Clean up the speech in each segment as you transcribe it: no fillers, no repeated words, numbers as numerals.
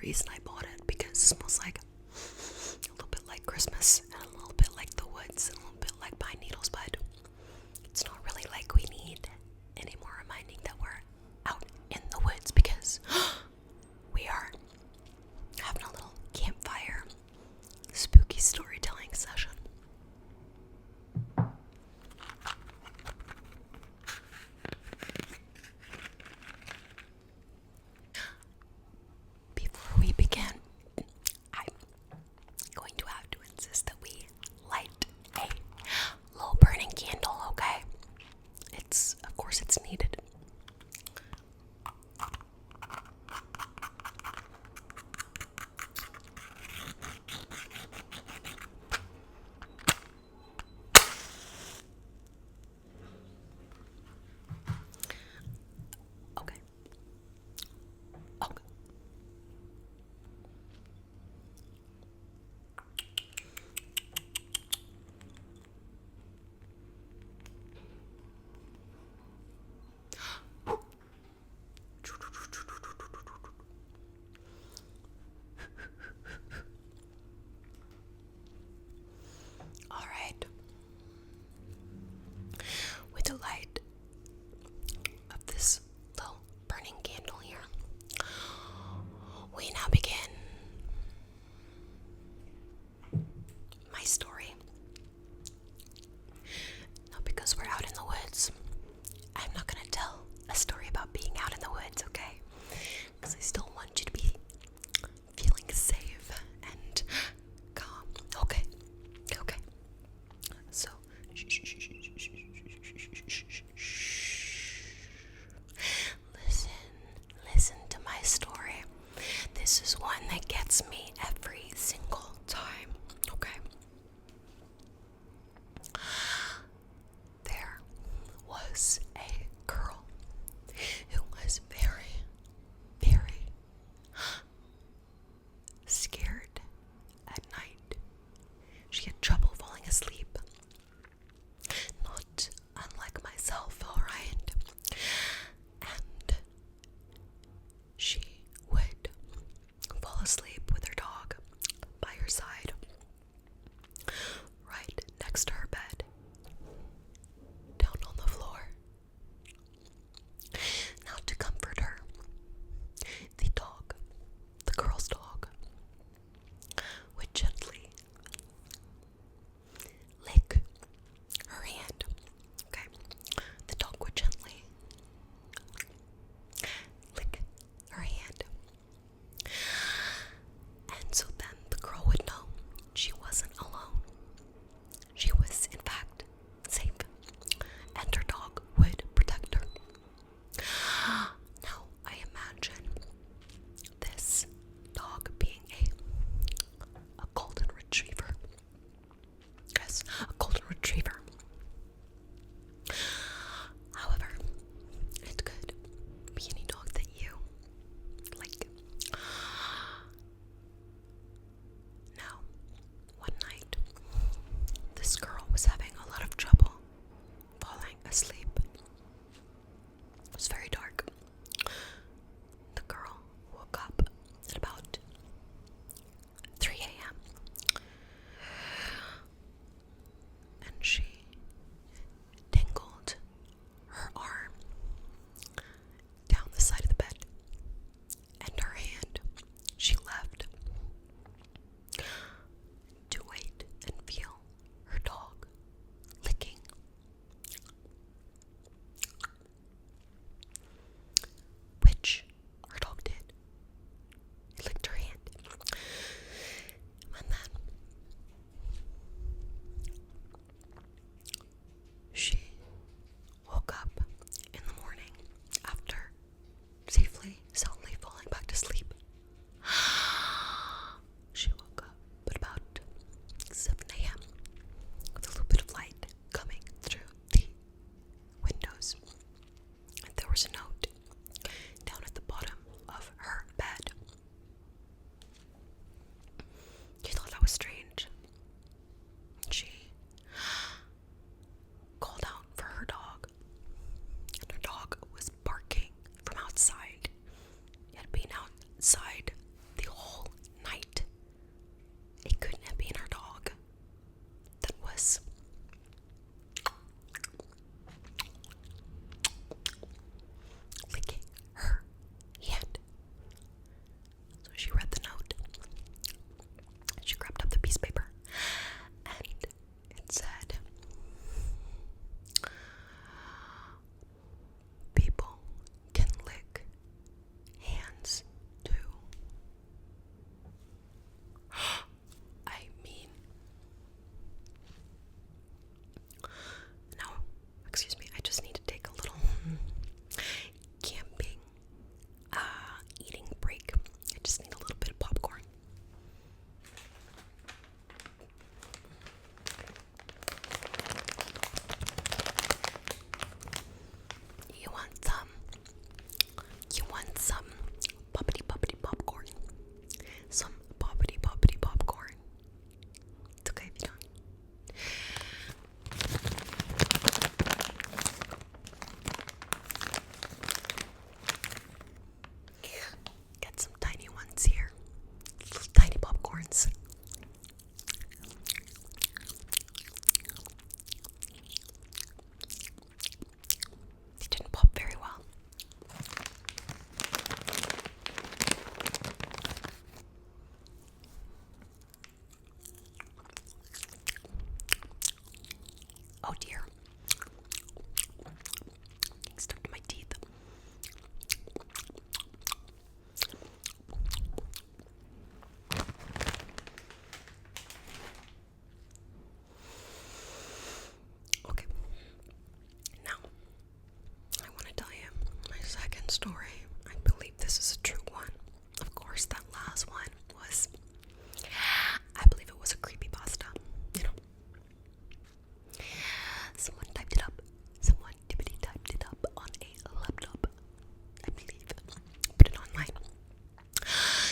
reason I bought it, because it smells like a little bit like Christmas and a little bit like the woods and a little bit like pine needles, but it's not really like we need any more reminding that we're out in the woods, because we are having a little campfire spooky storytelling session. Before we begin, recent story. I believe this is a true one. Of course, that last one was, I believe it was a creepypasta. You know, someone typed it up. Someone typed it up on a laptop. I believe. Put it online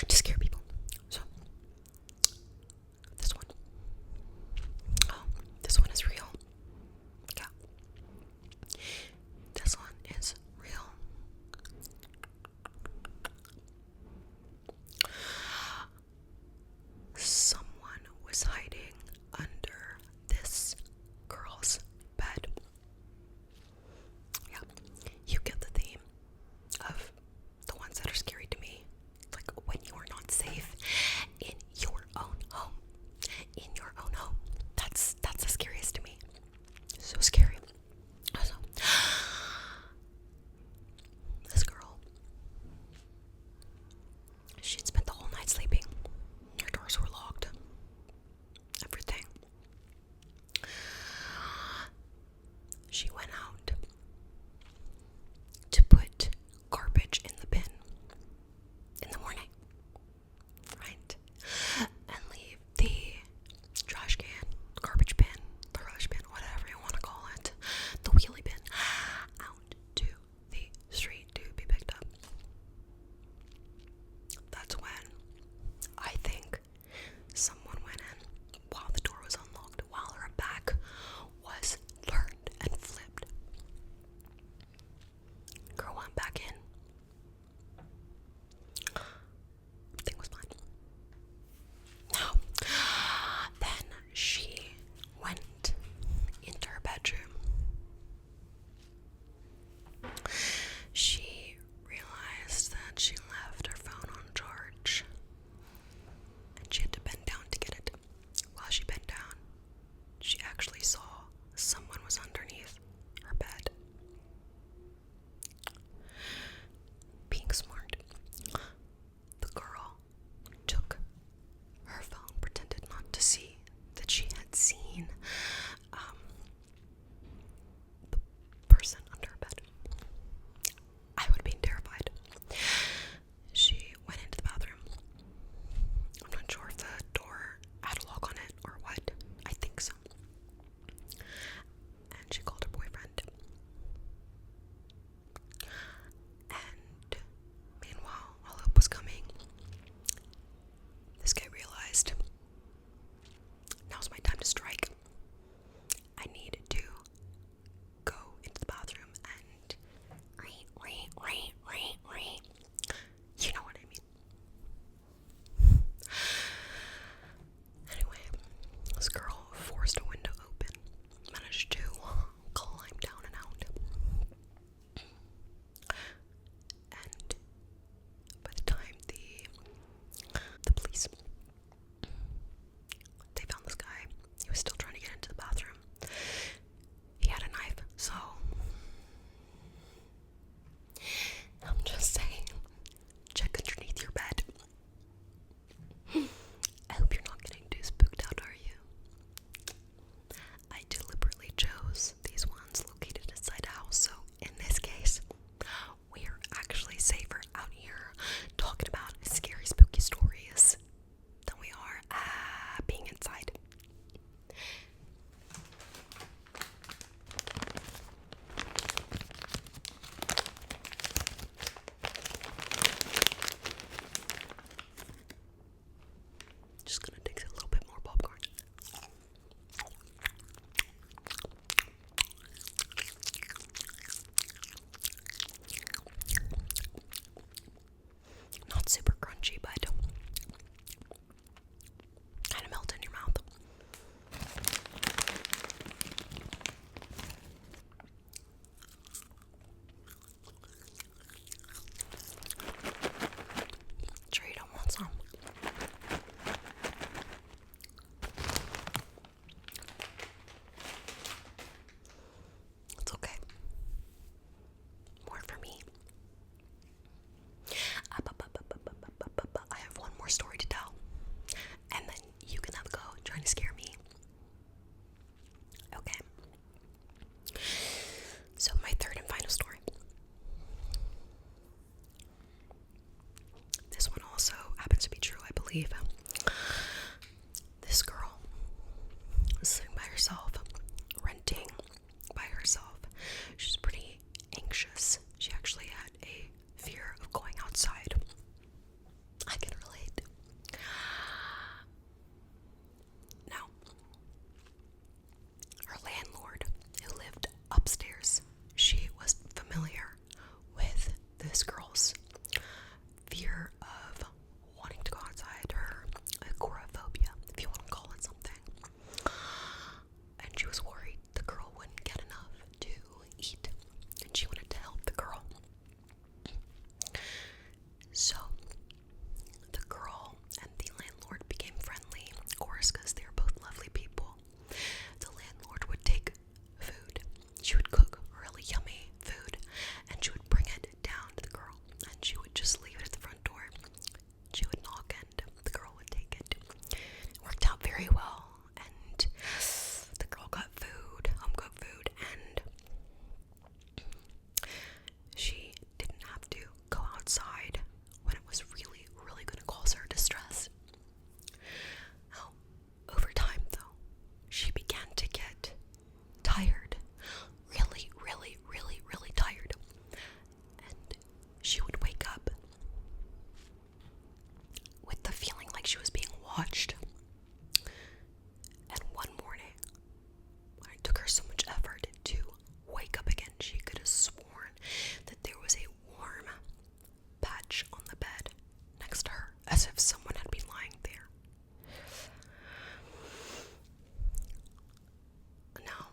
to scare people. So this one. Oh, this one is real. Yeah. This one is real. leave. This girl was sitting by herself, renting by herself. She's pretty anxious. She actually had a fear of going outside. I can relate. Now, her landlord, who lived upstairs, she was familiar with this girl's fear of wanting to go outside, her agoraphobia, if you want to call it something. And she was worried the girl wouldn't get enough to eat, and she wanted to help the girl. So the girl and the landlord became friendly, of course, because they were both lovely people. The landlord would take food. She would cook really yummy food, and she would bring it down to the girl, and she would just leave it at the front door. She would knock, and the girl would take it. It worked out very well, and the girl got food, home-cooked food, and she didn't have to go outside when it was really, really going to cause her distress. Now, over time, though, she began to get tired. Really, really, really, really tired. And she would wake up with the feeling like she was being watched. And one morning, when it took her so much effort to wake up again, she could have sworn that there was a warm patch on the bed next to her, as if someone had been lying there. Now,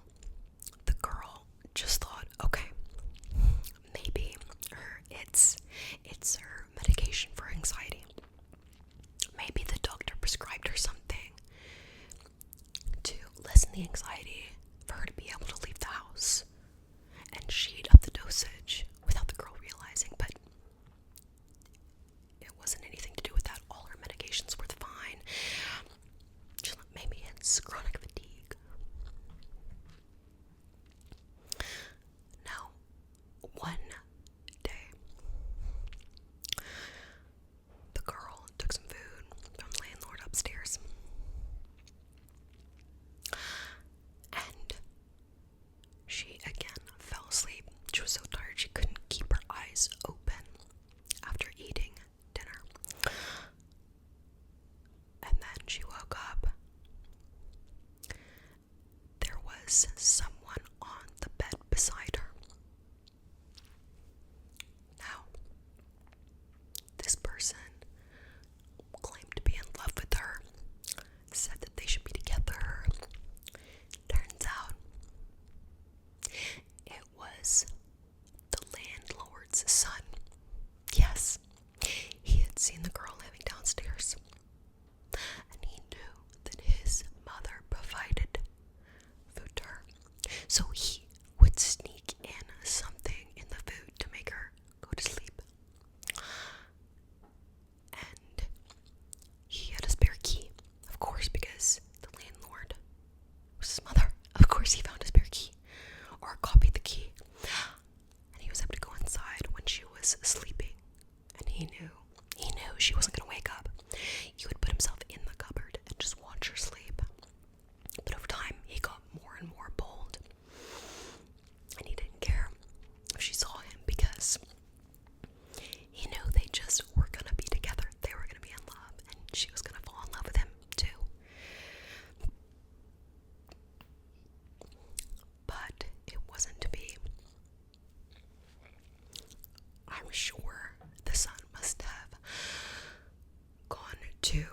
the girl just thought, okay, maybe it's her medication for anxiety. Maybe the doctor prescribed her something to lessen the anxiety for her to be able to leave the house. And she'd up the dosage without the girl realizing, but it wasn't anything to do with that. All her medications were fine. She's like, maybe it's chronic fatigue. Now, one day, the girl took some food from the landlord upstairs, and she again fell asleep. She was so tired she couldn't keep her eyes open after eating dinner. And then she woke up. There was someone on the bed beside her. Now, this person claimed to be in love with her, said that they should be together. Turns out, it was the landlord's son. Yes, he had seen the girl living downstairs, and he knew that his mother provided food to her. So he would sneak in something in the food to make her go to sleep. And he had a spare key, of course, because the landlord was his mother. Of course he found a spare key, or copied the key. And he was able to go inside when she was sleeping. And he knew she wasn't going to wake up. He would put himself in the cupboard and just watch her sleep. But over time, he got more and more bold. And he didn't care if she saw him, because he knew they just were going to be together. They were going to be in love, and she was going to fall in love with him too. But it wasn't to be. I'm sure the son must have gone to